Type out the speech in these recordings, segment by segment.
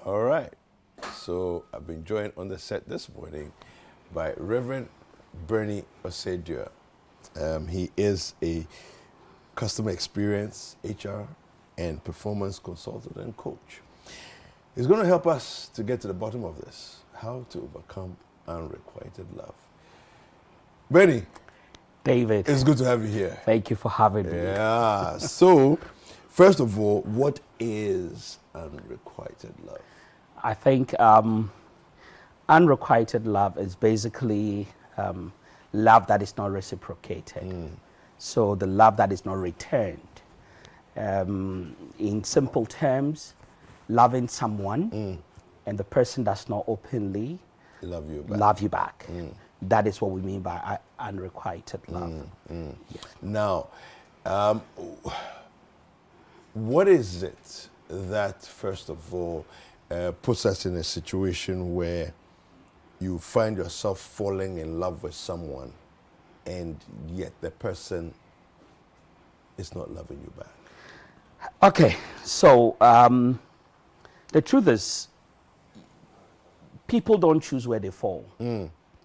All right. So I've been joined on the set this morning by Reverend Bernie Osedua. He is a customer experience, HR, and performance consultant and coach. He's going to help us to get to the bottom of this, how to overcome unrequited love. Bernie. David. It's good to have you here. Thank you for having me. Yeah. So, first of all, what is unrequited love? I think unrequited love is basically love that is not reciprocated. So the love that is not returned. In simple terms, loving someone and the person does not openly love you back. That is what we mean by unrequited love. Yes. Now, what is it that, first of all, puts us in a situation where you find yourself falling in love with someone and yet the person is not loving you back? Okay, so the truth is, people don't choose where they fall.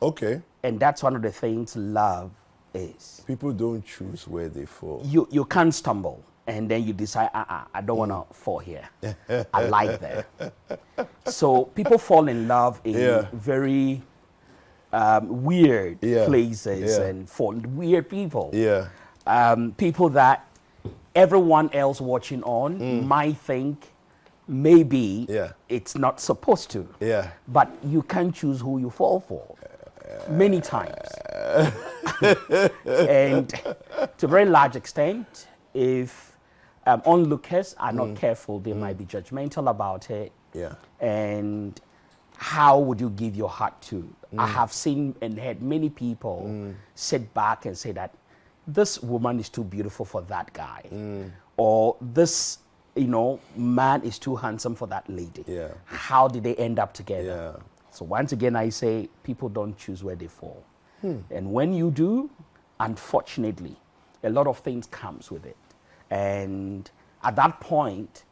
Okay. And that's one of the things love is. People don't choose where they fall. You can't stumble and then you decide, I don't want to fall here. I like that. So people fall in love in very weird places and for weird people. People that everyone else watching on might think maybe it's not supposed to. But you can't choose who you fall for. Many times. And to a very large extent, if onlookers are not careful, they might be judgmental about it. And how would you give your heart to? I have seen and heard many people sit back and say that this woman is too beautiful for that guy. Or this, man is too handsome for that lady. How did they end up together? So once again, I say people don't choose where they fall. And when you do, unfortunately, a lot of things comes with it. And at that point,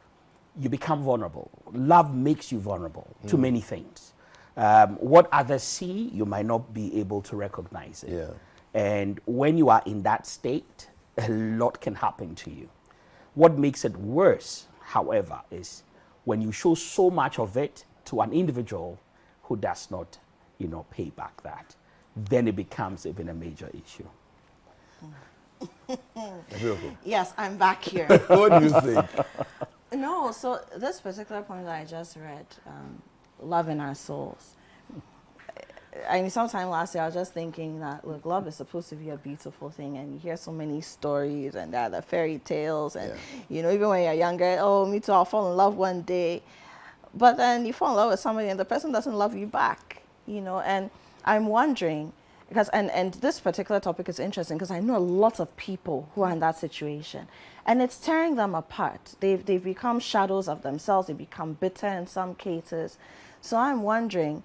you become vulnerable. Love makes you vulnerable to many things. What others see, you might not be able to recognize it. And when you are in that state, a lot can happen to you. What makes it worse, however, is when you show so much of it to an individual who does not, pay back that, then it becomes even a major issue. Yes, I'm back here. What do you think? No, so this particular point that I just read, love in our souls. I mean, sometime last year I was just thinking that, look, love is supposed to be a beautiful thing, and you hear so many stories and the fairy tales, and even when you're younger, oh, me too, I'll fall in love one day. But then you fall in love with somebody and the person doesn't love you back, and I'm wondering, because, and this particular topic is interesting because I know a lot of people who are in that situation and it's tearing them apart. They've become shadows of themselves. They become bitter in some cases. So I'm wondering,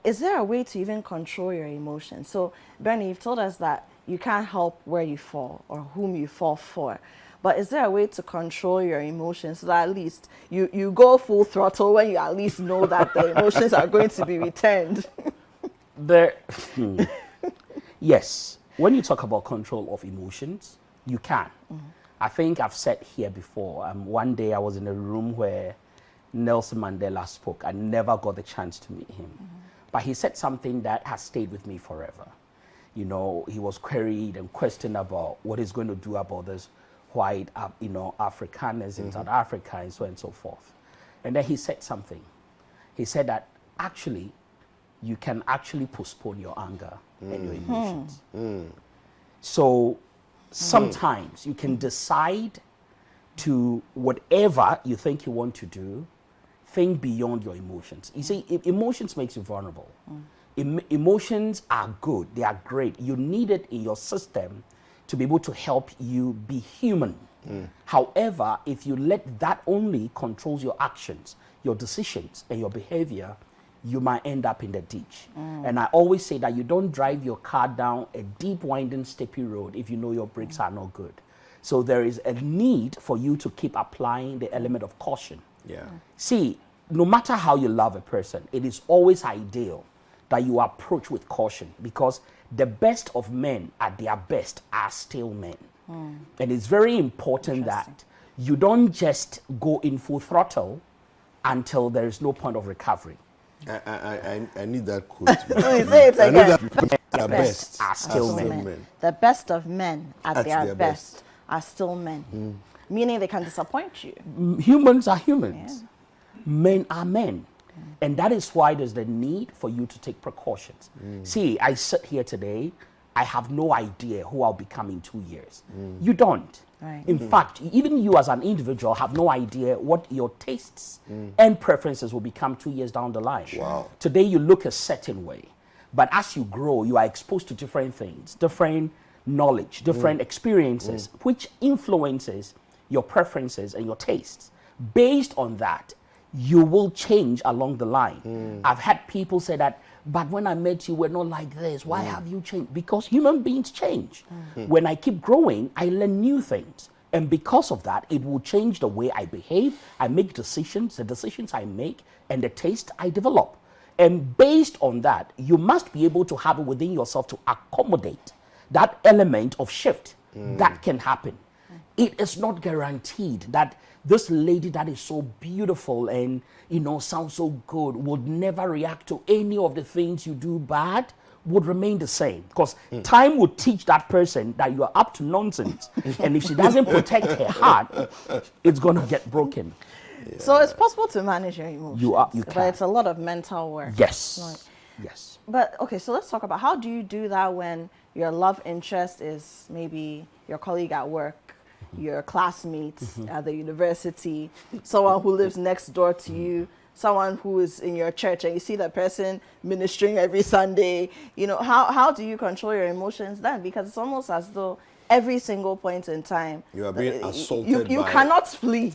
is there a way to even control your emotions? So Bernie, you've told us that you can't help where you fall or whom you fall for. But is there a way to control your emotions so that at least you go full throttle when you at least know that the emotions are going to be returned? Yes. When you talk about control of emotions, you can. I think I've said here before, one day I was in a room where Nelson Mandela spoke. I never got the chance to meet him. But he said something that has stayed with me forever. He was queried and questioned about what he's going to do about this white, Afrikaners in South Africa and so on and so forth. And then he said something. He said that actually, you can actually postpone your anger and your emotions. So sometimes you can decide to whatever you think you want to do, think beyond your emotions. You see, emotions makes you vulnerable. Emotions are good, they are great. You need it in your system to be able to help you be human. However, if you let that only controls your actions, your decisions, and your behavior, you might end up in the ditch. And I always say that you don't drive your car down a deep, winding, steepy road if you know your brakes are not good. So there is a need for you to keep applying the element of caution. Yeah. See, no matter how you love a person, it is always ideal that you approach with caution, because the best of men at their best are still men. And it's very important that you don't just go in full throttle until there is no point of recovery. I need that quote. You say it I know again. that people are best are still men. The best of men at their their best best. are still men. Meaning they can disappoint you. Humans are humans. Men are men. And that is why there's the need for you to take precautions. See, I sit here today, I have no idea who I'll become in 2 years. You don't. Right. In fact, even you as an individual have no idea what your tastes and preferences will become 2 years down the line. Wow. Today you look a certain way, but as you grow, you are exposed to different things, different knowledge, different experiences, which influences your preferences and your tastes. Based on that, you will change along the line. I've had people say that, but when I met you, we're not like this. Why have you changed? Because human beings change. When I keep growing, I learn new things. And because of that, it will change the way I behave. I make decisions, the decisions I make, and the taste I develop. And based on that, you must be able to have it within yourself to accommodate that element of shift that can happen. It is not guaranteed that this lady that is so beautiful and, sounds so good would never react to any of the things you do bad, would remain the same. Because time would teach that person that you are up to nonsense. And if she doesn't protect her heart, it's going to get broken. So it's possible to manage your emotions. You can. But it's a lot of mental work. Yes. Yes. But okay, so let's talk about how do you do that when your love interest is maybe your colleague at work, your classmates at the university, someone who lives next door to you, someone who is in your church, and you see that person ministering every Sunday. How do you control your emotions then? Because it's almost as though every single point in time You are being assaulted you by cannot flee.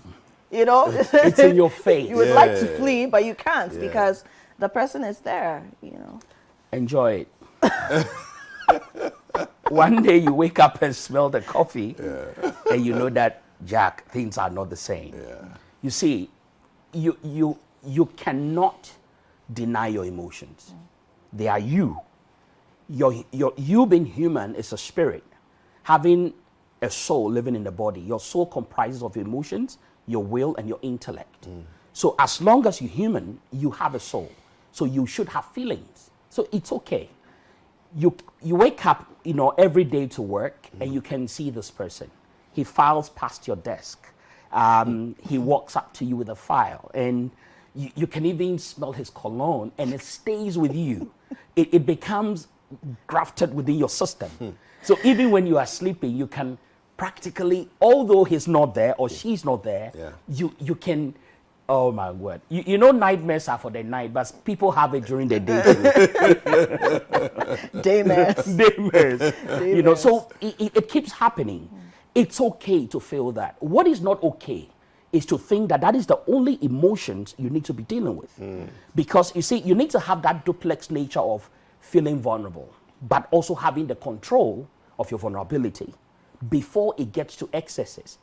It's in your face. You would like to flee, but you can't because the person is there. Enjoy it. One day you wake up and smell the coffee, and you know that, Jack, things are not the same. You see, you cannot deny your emotions. They are you. You being human is a spirit. Having a soul living in the body, your soul comprises of your emotions, your will, and your intellect. So as long as you're human, you have a soul. So you should have feelings. So it's okay. You wake up, every day to work, and you can see this person. He files past your desk. He walks up to you with a file, and you can even smell his cologne, and it stays with you. It becomes grafted within your system. So even when you are sleeping, you can practically, although he's not there or she's not there, you can. Oh my word. Nightmares are for the night, but people have it during the day too. Daymares. So it keeps happening. It's okay to feel that. What is not okay is to think that is the only emotions you need to be dealing with. Because you see, you need to have that duplex nature of feeling vulnerable, but also having the control of your vulnerability before it gets to excesses.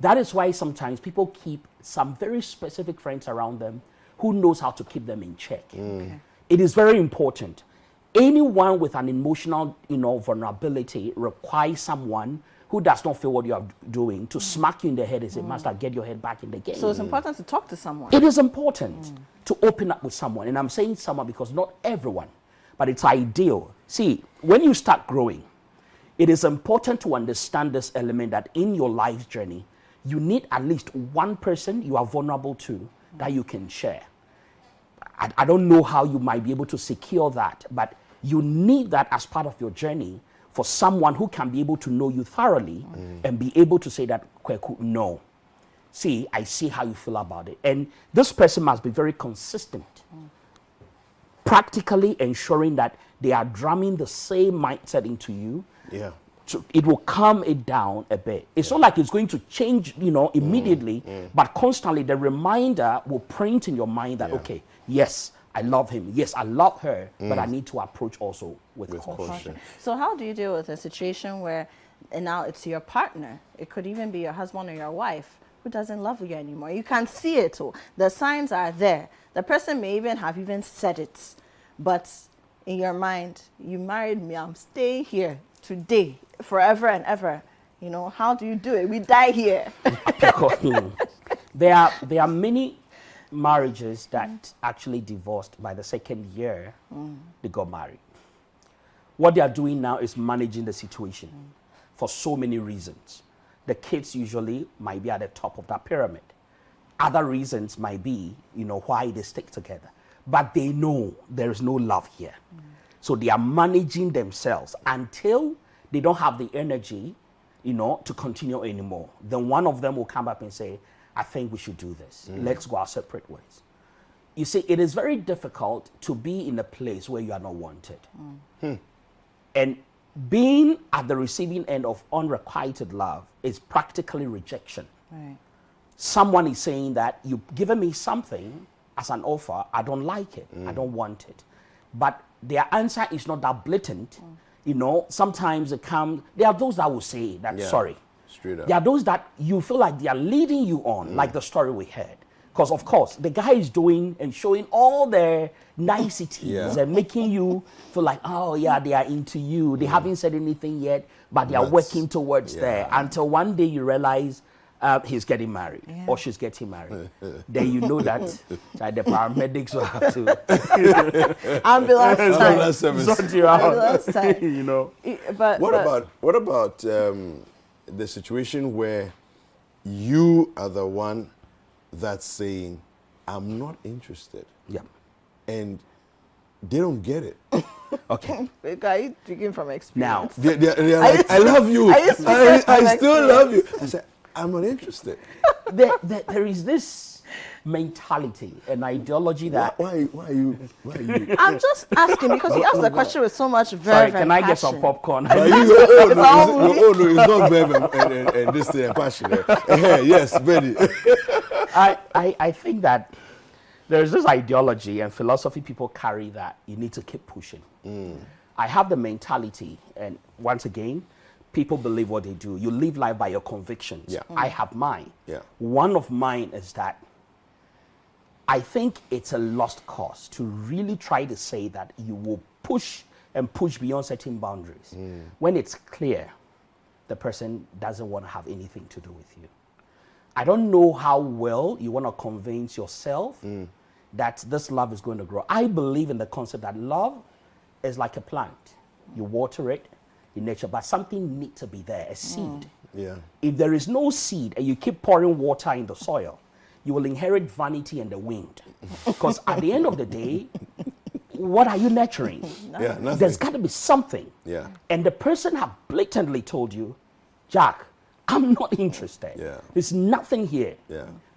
That is why sometimes people keep some very specific friends around them who knows how to keep them in check. Okay. It is very important. Anyone with an emotional, vulnerability requires someone who does not feel what you are doing to smack you in the head and say, Master, get your head back in the game. So it's important to talk to someone. It is important to open up with someone. And I'm saying someone because not everyone, but it's ideal. See, when you start growing, it is important to understand this element that in your life journey, you need at least one person you are vulnerable to that you can share. I don't know how you might be able to secure that, but you need that as part of your journey for someone who can be able to know you thoroughly and be able to say that, Kweku, no. See, I see how you feel about it. And this person must be very consistent, practically ensuring that they are drumming the same mindset into you. Yeah. So it will calm it down a bit. It's not like it's going to change, immediately, but constantly the reminder will print in your mind that, okay, yes, I love him. Yes, I love her, but I need to approach also with caution. So how do you deal with a situation where, and now it's your partner, it could even be your husband or your wife, who doesn't love you anymore. You can see it all. The signs are there. The person may even have said it, but in your mind, you married me, I'm staying here today, forever and ever. You know, how do you do it? We die here. There are many marriages that actually divorced by the second year they got married. What they are doing now is managing the situation for so many reasons. The kids usually might be at the top of that pyramid. Other reasons might be, you know, why they stick together. But they know there is no love here. So they are managing themselves until they don't have the energy, you know, to continue anymore. Then one of them will come up and say, I think we should do this. Let's go our separate ways. You see, it is very difficult to be in a place where you are not wanted. And being at the receiving end of unrequited love is practically rejection. Right. Someone is saying that you've given me something as an offer, I don't like it, I don't want it. But their answer is not that blatant. You know, sometimes there are those that will say that, sorry. Straight up. There are those that you feel like they are leading you on, like the story we heard. Because, of course, the guy is doing and showing all their niceties and making you feel like, oh, yeah, they are into you. They haven't said anything yet, but they are working towards there. Until one day you realize he's getting married or she's getting married. Then you know that the paramedics will have to Ambulance time. Sort you out. Ambulance time. You know. What about the situation where you are the one that's saying, I'm not interested. Yeah. And they don't get it. Okay. Are you speaking from experience? Now, they're like, I love you. I still love you. I said, I'm not interested. there is this mentality, an ideology that... Why are you? I'm just asking because you asked the question with so much verve. Sorry, can I get some popcorn? No, it's not verve and this thing and passion. Yes, Benny. I think that there's this ideology and philosophy people carry that you need to keep pushing. I have the mentality, and once again, people believe what they do. You live life by your convictions. I have mine. One of mine is that I think it's a lost cause to really try to say that you will push and push beyond certain boundaries when it's clear the person doesn't want to have anything to do with you. I don't know how well you want to convince yourself that this love is going to grow. I believe in the concept that love is like a plant. You water it in nature, but something needs to be there, a seed. If there is no seed and you keep pouring water in the soil, you will inherit vanity and the wind. Because at the end of the day, what are you nurturing? Nothing. There's got to be something. And the person have blatantly told you, Jack, I'm not interested. There's nothing here.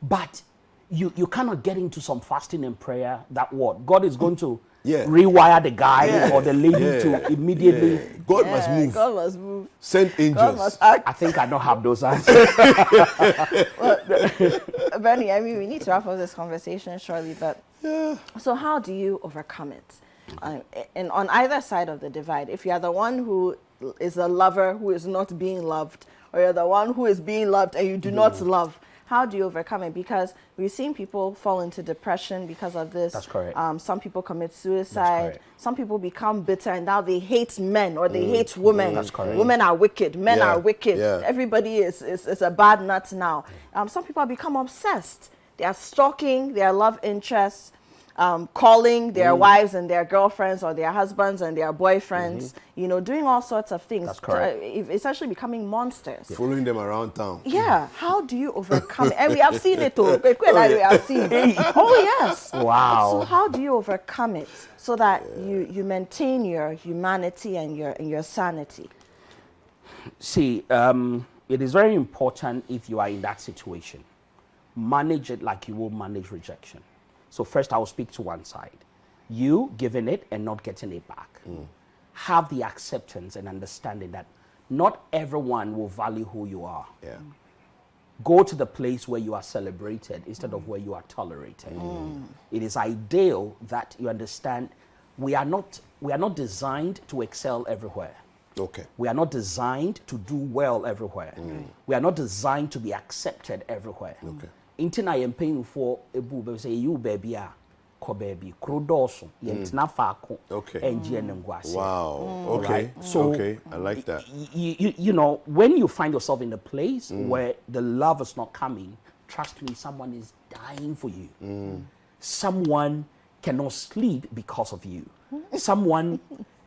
But you cannot get into some fasting and prayer that what? God is going to rewire the guy or the lady to immediately... God must move. God must move. Send angels. God must act. I think I don't have those answers. Bernie, I mean, we need to wrap up this conversation shortly, but so how do you overcome it? And on either side of the divide, if you are the one who is a lover who is not being loved, or you're the one who is being loved and you do not love, how do you overcome it? Because we've seen people fall into depression because of this. That's correct. Some people commit suicide. Some people become bitter and now they hate men or they hate women. That's correct. Women are wicked. Men are wicked. Yeah. Everybody is a bad nut now. Some people have become obsessed. They are stalking their love interests, calling their wives and their girlfriends or their husbands and their boyfriends, you know, doing all sorts of things. That's correct. Essentially becoming monsters. Following them around town. Yeah, how do you overcome it? And we have seen it too. We have seen it. Oh yes. Wow. So how do you overcome it so that you maintain your humanity and your sanity? See, it is very important if you are in that situation. Manage it like you will manage rejection. So first I will speak to one side. You giving it and not getting it back. Have the acceptance and understanding that not everyone will value who you are. Go to the place where you are celebrated instead of where you are tolerated. It is ideal that you understand we are not designed to excel everywhere. Okay. We are not designed to do well everywhere. We are not designed to be accepted everywhere. Okay. Inti na yɛn mpanyinfoɔ ebu bɛ sɛ yiwu baabi a kɔ baabi kuro dɔɔso yɛn tena faako Okay. ɛngye ne nguase. Wow. Okay. Right. So okay. I like that. You know, when you find yourself in a place where the love is not coming, trust me, someone is dying for you. Someone cannot sleep because of you. Someone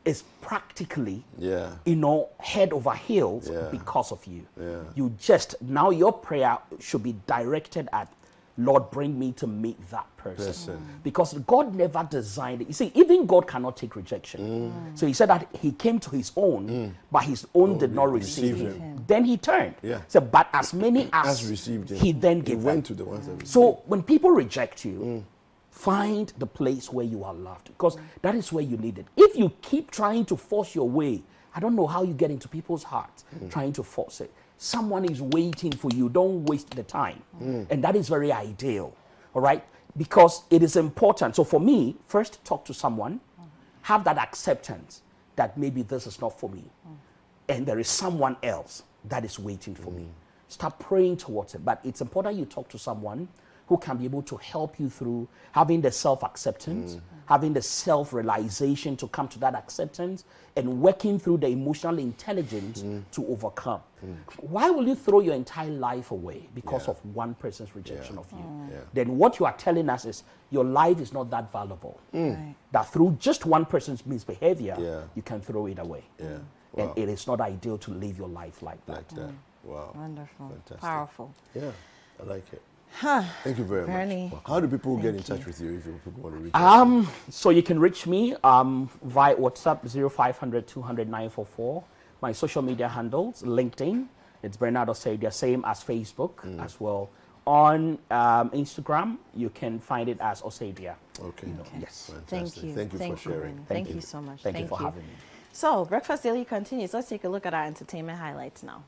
is practically, Yeah. you know, head over heels Yeah. because of you. Yeah. You just, now your prayer should be directed at, Lord, bring me to meet that person. Because God never designed it. You see, even God cannot take rejection. So he said that he came to his own, but his own did not receive him. Then he turned. Yeah. So, but as many As received him, he then he gave went them. to the ones that received. So when people reject you, find the place where you are loved, because that is where you need it. If you keep trying to force your way, I don't know how you get into people's hearts, trying to force it. Someone is waiting for you. Don't waste the time. And that is very ideal, all right? Because it is important. So for me, first talk to someone, have that acceptance that maybe this is not for me. And there is someone else that is waiting for me. Start praying towards it. But it's important you talk to someone who can be able to help you through having the self-acceptance, having the self-realization to come to that acceptance, and working through the emotional intelligence to overcome. Why will you throw your entire life away because of one person's rejection of you? Then what you are telling us is your life is not that valuable. Right. That through just one person's misbehavior, Yeah. you can throw it away. Yeah. And Wow. it is not ideal to live your life like that. Like that. Wow. Wonderful. Fantastic. Powerful. Yeah. I like it. Huh. Thank you very Bernie, much. How do people get in touch with you if people want to reach out? So you can reach me via WhatsApp 0500 200 944. My social media handles, LinkedIn, it's Bernardo Sadia, same as Facebook as well. On Instagram, you can find it as Osadia. Okay. Yes. Fantastic. Thank you. Thank you for sharing. Bernie. Thank you so much. Thank you for having me. So, Breakfast Daily continues. Let's take a look at our entertainment highlights now.